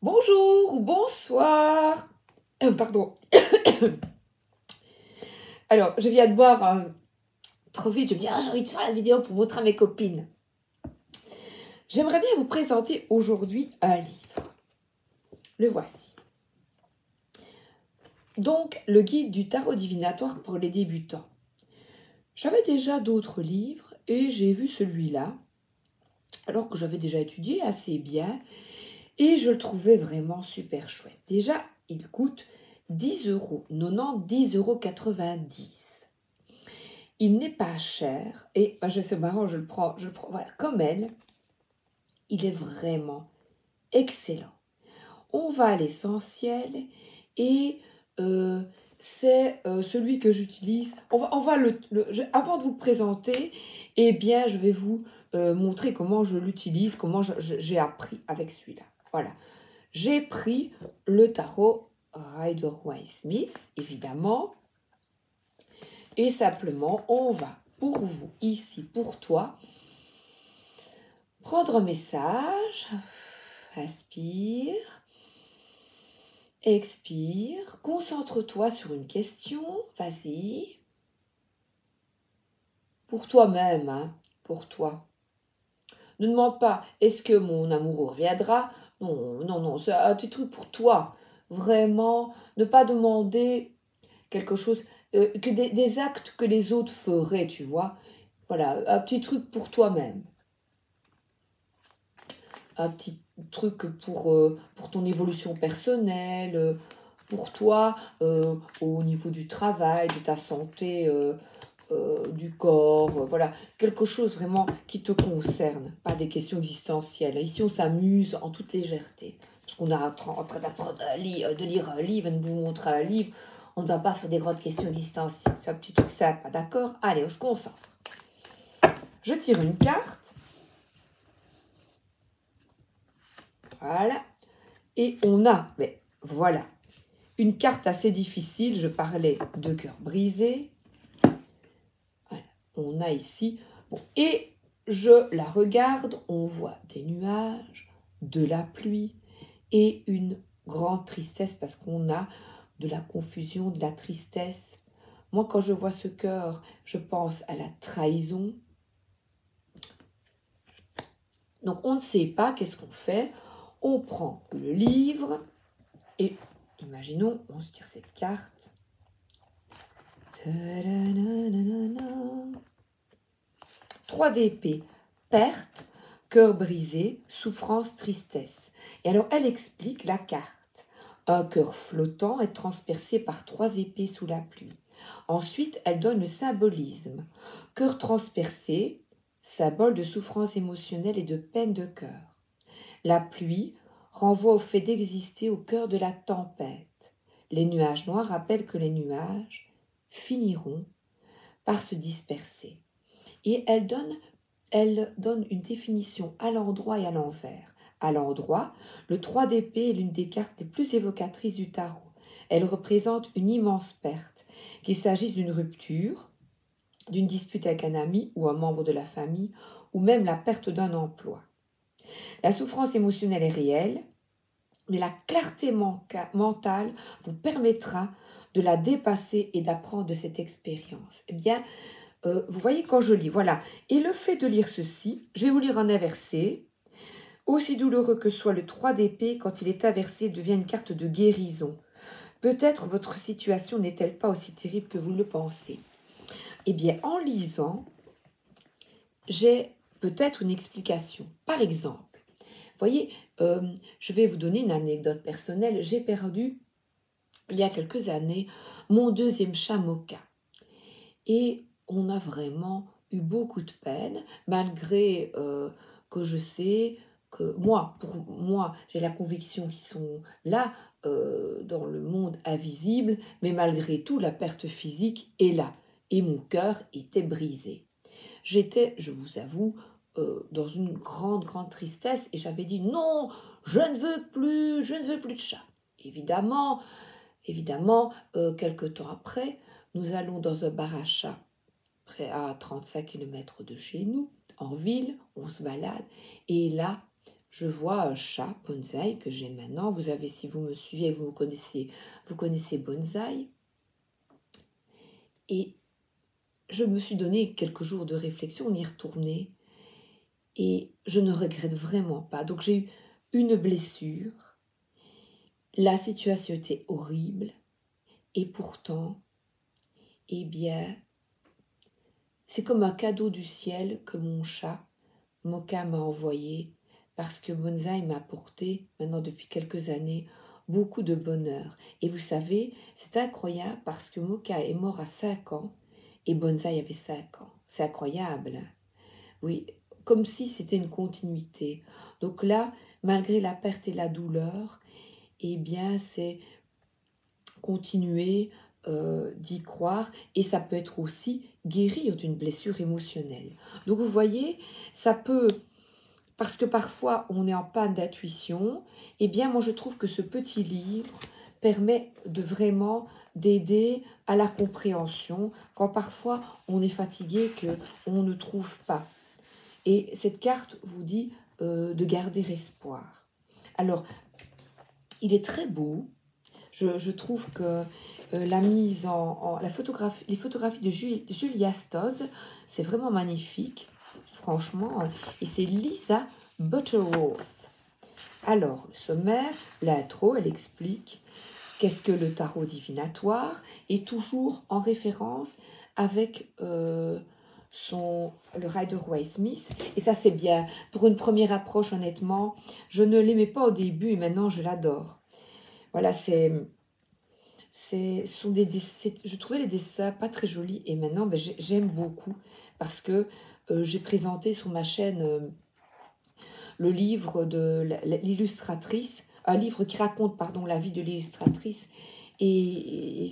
Bonjour ou bonsoir. Pardon. Alors, je viens de boire trop vite. Je me dis, j'ai envie de faire la vidéo pour montrer à mes copines. J'aimerais bien vous présenter aujourd'hui un livre. Le voici. Donc, le guide du tarot divinatoire pour les débutants. J'avais déjà d'autres livres et j'ai vu celui-là, alors que j'avais déjà étudié assez bien, et je le trouvais vraiment super chouette. Déjà, il coûte 10 €, 10,90 €. Il n'est pas cher, et c'est marrant, je le prends, voilà, comme elle. Il est vraiment excellent. On va à l'essentiel, et c'est celui que j'utilise. Avant de vous le présenter, eh bien, je vais vous montrer comment je l'utilise, comment j'ai appris avec celui-là. Voilà. J'ai pris le tarot Rider-Waite-Smith, évidemment. Et simplement, on va, pour vous, ici, pour toi, prendre un message. Inspire. Expire. Concentre-toi sur une question. Vas-y. Pour toi-même, hein, pour toi. Ne demande pas, est-ce que mon amoureux reviendra? Non, non, non, c'est un petit truc pour toi. Vraiment, ne pas demander quelque chose, que des actes que les autres feraient, tu vois. Voilà, un petit truc pour toi-même. Un petit truc pour ton évolution personnelle, pour toi, au niveau du travail, de ta santé, du corps, voilà, quelque chose vraiment qui te concerne, pas des questions existentielles. Ici, on s'amuse en toute légèreté, parce qu'on est en train d'apprendre de lire un livre, de vous montrer un livre. On ne va pas faire des grandes questions existentielles, c'est un petit truc sympa, d'accord? Allez, on se concentre. Je tire une carte. Voilà. Et on a, mais voilà, une carte assez difficile. Je parlais de cœur brisé. Voilà. On a ici, bon, et je la regarde, on voit des nuages, de la pluie et une grande tristesse parce qu'on a de la confusion, de la tristesse. Moi, quand je vois ce cœur, je pense à la trahison. Donc, on ne sait pas, qu'est-ce qu'on fait? On prend le livre et, imaginons, on se tire cette carte. 3 d'épée, perte, cœur brisé, souffrance, tristesse. Et alors, elle explique la carte. Un cœur flottant est transpercé par 3 épées sous la pluie. Ensuite, elle donne le symbolisme. Cœur transpercé, symbole de souffrance émotionnelle et de peine de cœur. La pluie renvoie au fait d'exister au cœur de la tempête. Les nuages noirs rappellent que les nuages finiront par se disperser. Et elle donne une définition à l'endroit et à l'envers. À l'endroit, le 3 d'épée est l'une des cartes les plus évocatrices du tarot. Elle représente une immense perte, qu'il s'agisse d'une rupture, d'une dispute avec un ami ou un membre de la famille, ou même la perte d'un emploi. La souffrance émotionnelle est réelle, mais la clarté mentale vous permettra de la dépasser et d'apprendre de cette expérience. Eh bien, vous voyez quand je lis, voilà. Et le fait de lire ceci, je vais vous lire un inversé. Aussi douloureux que soit le 3 d'épée, quand il est inversé, devient une carte de guérison. Peut-être votre situation n'est-elle pas aussi terrible que vous le pensez. Eh bien, en lisant, j'ai peut-être une explication. Par exemple, vous voyez, je vais vous donner une anecdote personnelle. J'ai perdu, il y a quelques années, mon 2e chat Moka. Et on a vraiment eu beaucoup de peine, malgré que je sais que pour moi, j'ai la conviction qu'ils sont là, dans le monde invisible, mais malgré tout, la perte physique est là. Et mon cœur était brisé. J'étais, je vous avoue, dans une grande, grande tristesse, et j'avais dit non, je ne veux plus de chat. Évidemment, quelque temps après, nous allons dans un bar à chat, près à 35 km de chez nous, en ville, on se balade, et là, je vois un chat, Bonsaï, que j'ai maintenant. Vous avez, si vous me suivez et que vous connaissez Bonsaï. Et je me suis donné quelques jours de réflexion, on y est retourné. Et je ne regrette vraiment pas. Donc j'ai eu une blessure. La situation était horrible. Et pourtant, eh bien, c'est comme un cadeau du ciel que mon chat, Moka, m'a envoyé, parce que Bonsaï m'a apporté, maintenant depuis quelques années, beaucoup de bonheur. Et vous savez, c'est incroyable parce que Moka est mort à 5 ans et Bonsaï avait 5 ans. C'est incroyable. Oui, comme si c'était une continuité. Donc là, malgré la perte et la douleur, eh bien, c'est continuer d'y croire et ça peut être aussi guérir d'une blessure émotionnelle. Donc vous voyez, ça peut, parce que parfois on est en panne d'intuition, eh bien moi je trouve que ce petit livre permet de vraiment d'aider à la compréhension quand parfois on est fatigué, qu'on ne trouve pas. Et cette carte vous dit de garder espoir. Alors, il est très beau. Je trouve que la mise la photographie, les photographies de Julia Stoz, c'est vraiment magnifique, franchement. Et c'est Lisa Butterworth. Alors, le sommaire, l'intro, elle explique qu'est-ce que le tarot divinatoire, et toujours en référence avec le Rider-Waite-Smith. Et ça, c'est bien. Pour une première approche, honnêtement, je ne l'aimais pas au début et maintenant, je l'adore. Voilà, je trouvais les dessins pas très jolis et maintenant ben, j'aime beaucoup parce que j'ai présenté sur ma chaîne le livre de l'illustratrice, un livre qui raconte pardon, la vie de l'illustratrice et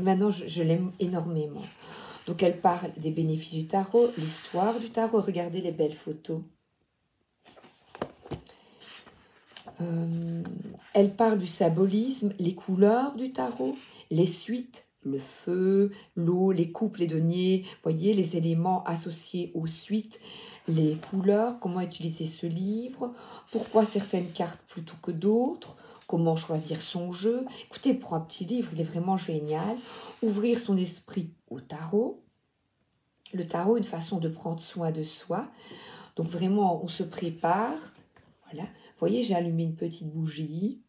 maintenant je l'aime énormément. Donc elle parle des bénéfices du tarot, l'histoire du tarot, regardez les belles photos. Elle parle du symbolisme, les couleurs du tarot, les suites, le feu, l'eau, les coupes, les deniers, voyez les éléments associés aux suites, les couleurs, comment utiliser ce livre, pourquoi certaines cartes plutôt que d'autres, comment choisir son jeu. Écoutez, pour un petit livre, il est vraiment génial. Ouvrir son esprit au tarot. Le tarot, une façon de prendre soin de soi. Donc vraiment, on se prépare. Voilà. Vous voyez, j'ai allumé une petite bougie.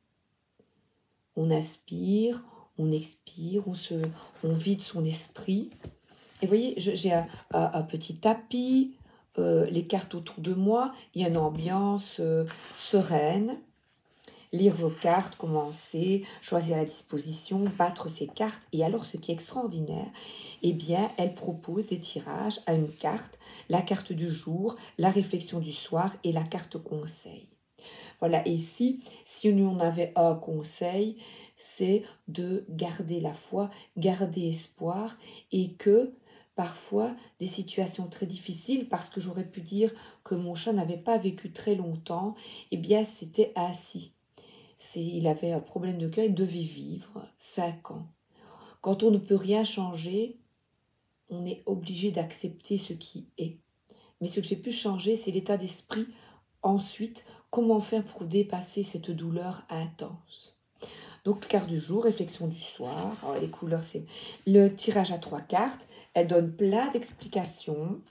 On aspire, on expire, on vide son esprit. Et vous voyez, j'ai un petit tapis, les cartes autour de moi. Il y a une ambiance sereine. Lire vos cartes, commencer, choisir la disposition, battre ses cartes. Et alors, ce qui est extraordinaire, eh bien, elle propose des tirages à une carte, la carte du jour, la réflexion du soir et la carte conseil. Voilà, et ici, si on avait un conseil, c'est de garder la foi, garder espoir et que parfois des situations très difficiles, parce que j'aurais pu dire que mon chat n'avait pas vécu très longtemps, eh bien c'était ainsi. Il avait un problème de cœur, il devait vivre 5 ans. Quand on ne peut rien changer, on est obligé d'accepter ce qui est. Mais ce que j'ai pu changer, c'est l'état d'esprit. Ensuite, comment faire pour dépasser cette douleur intense? Donc, carte du jour, réflexion du soir. Alors, les couleurs, c'est le tirage à 3 cartes. Elle donne plein d'explications.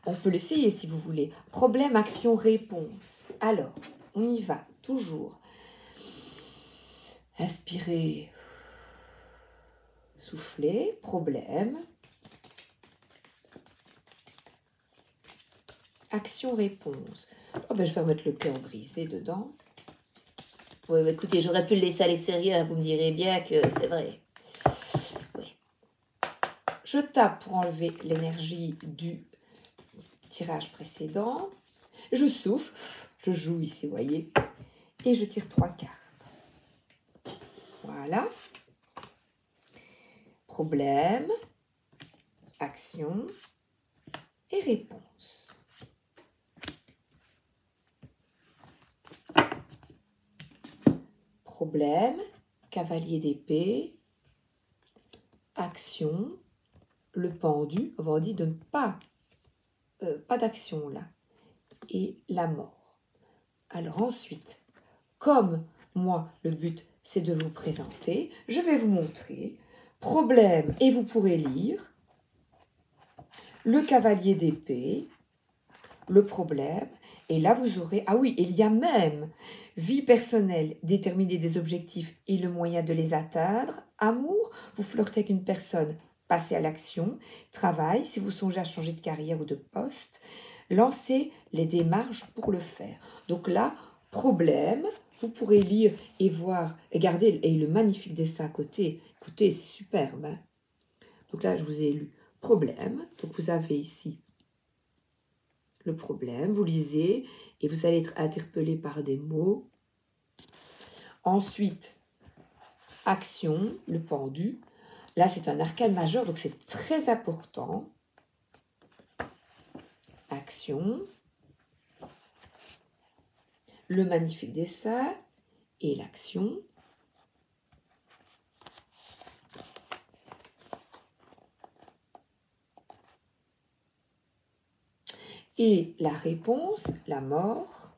On peut l'essayer si vous voulez. Problème, action, réponse. Alors, on y va. Toujours. Inspirez. Soufflez. Problème. Action, réponse. Oh ben, je vais remettre le cœur brisé dedans. Oui, bah écoutez, j'aurais pu le laisser à l'extérieur, vous me direz bien que c'est vrai. Oui. Je tape pour enlever l'énergie du tirage précédent. Je souffle, je joue ici, vous voyez, et je tire 3 cartes. Voilà. Problème, action et réponse. Problème, cavalier d'épée, action, le pendu, on dit de ne pas d'action là, et la mort. Alors ensuite, comme moi, le but, c'est de vous présenter, je vais vous montrer problème et vous pourrez lire le cavalier d'épée, le problème, et là vous aurez, ah oui, il y a même vie personnelle, déterminer des objectifs et le moyen de les atteindre, amour, vous flirtez avec une personne, passez à l'action, travail, si vous songez à changer de carrière ou de poste, lancez les démarches pour le faire. Donc là, problème, vous pourrez lire et voir, regardez, et le magnifique dessin à côté, écoutez, c'est superbe. Hein. Donc là, je vous ai lu problème, donc vous avez ici le problème, vous lisez et vous allez être interpellé par des mots. Ensuite, action, le pendu. Là, c'est un arcane majeur, donc c'est très important. Action, le magnifique dessin et l'action. Et la réponse, la mort.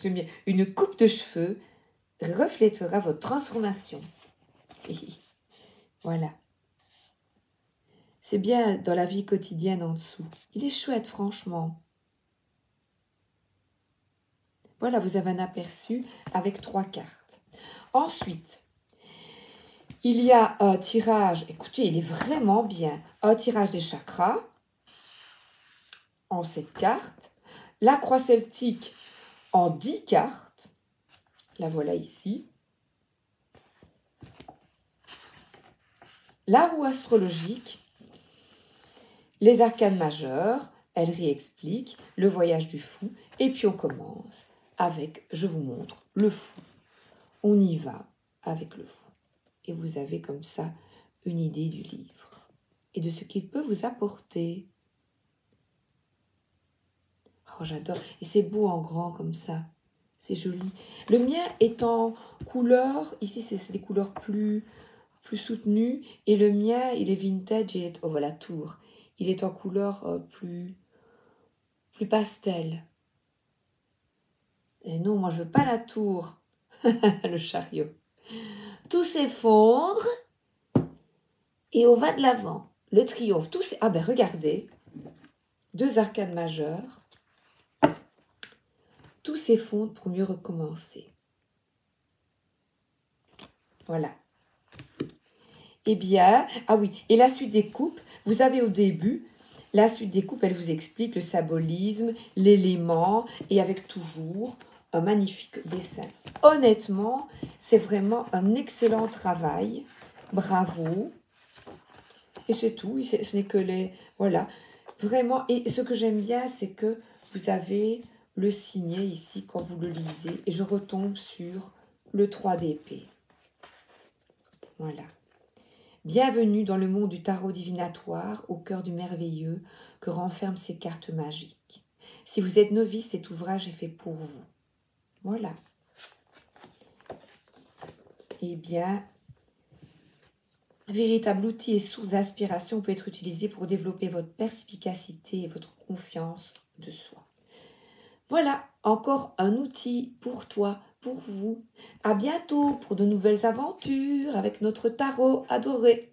J'aime bien. Une coupe de cheveux reflètera votre transformation. Voilà. C'est bien dans la vie quotidienne en dessous. Il est chouette, franchement. Voilà, vous avez un aperçu avec 3 cartes. Ensuite, il y a un tirage, écoutez, il est vraiment bien. Un tirage des chakras en 7 cartes. La croix celtique en 10 cartes. La voilà ici. La roue astrologique. Les arcanes majeurs. Elle réexplique le voyage du fou. Et puis on commence avec, je vous montre, le fou. On y va avec le fou. Et vous avez comme ça une idée du livre et de ce qu'il peut vous apporter. Oh, j'adore. Et c'est beau en grand comme ça. C'est joli. Le mien est en couleur, ici c'est des couleurs plus soutenues. Et le mien, il est vintage, il est, oh voilà, tour. Il est en couleur plus pastel. Et non, moi je veux pas la tour. Le chariot. Tout s'effondre. Et on va de l'avant. Le triomphe. Ah ben regardez. 2 arcanes majeures. Tout s'effondre pour mieux recommencer. Voilà. Eh bien, ah oui, et la suite des coupes, vous avez au début, la suite des coupes, elle vous explique le symbolisme, l'élément, et avec toujours un magnifique dessin. Honnêtement, c'est vraiment un excellent travail. Bravo. Et c'est tout, ce n'est que les... Voilà, vraiment. Et ce que j'aime bien, c'est que vous avez le signet ici quand vous le lisez. Et je retombe sur le 3 d'épée. Voilà. Bienvenue dans le monde du tarot divinatoire, au cœur du merveilleux que renferment ces cartes magiques. Si vous êtes novice, cet ouvrage est fait pour vous. Voilà. Eh bien... Véritable outil et source d'inspiration peut être utilisé pour développer votre perspicacité et votre confiance de soi. Voilà, encore un outil pour toi, pour vous. À bientôt pour de nouvelles aventures avec notre tarot adoré.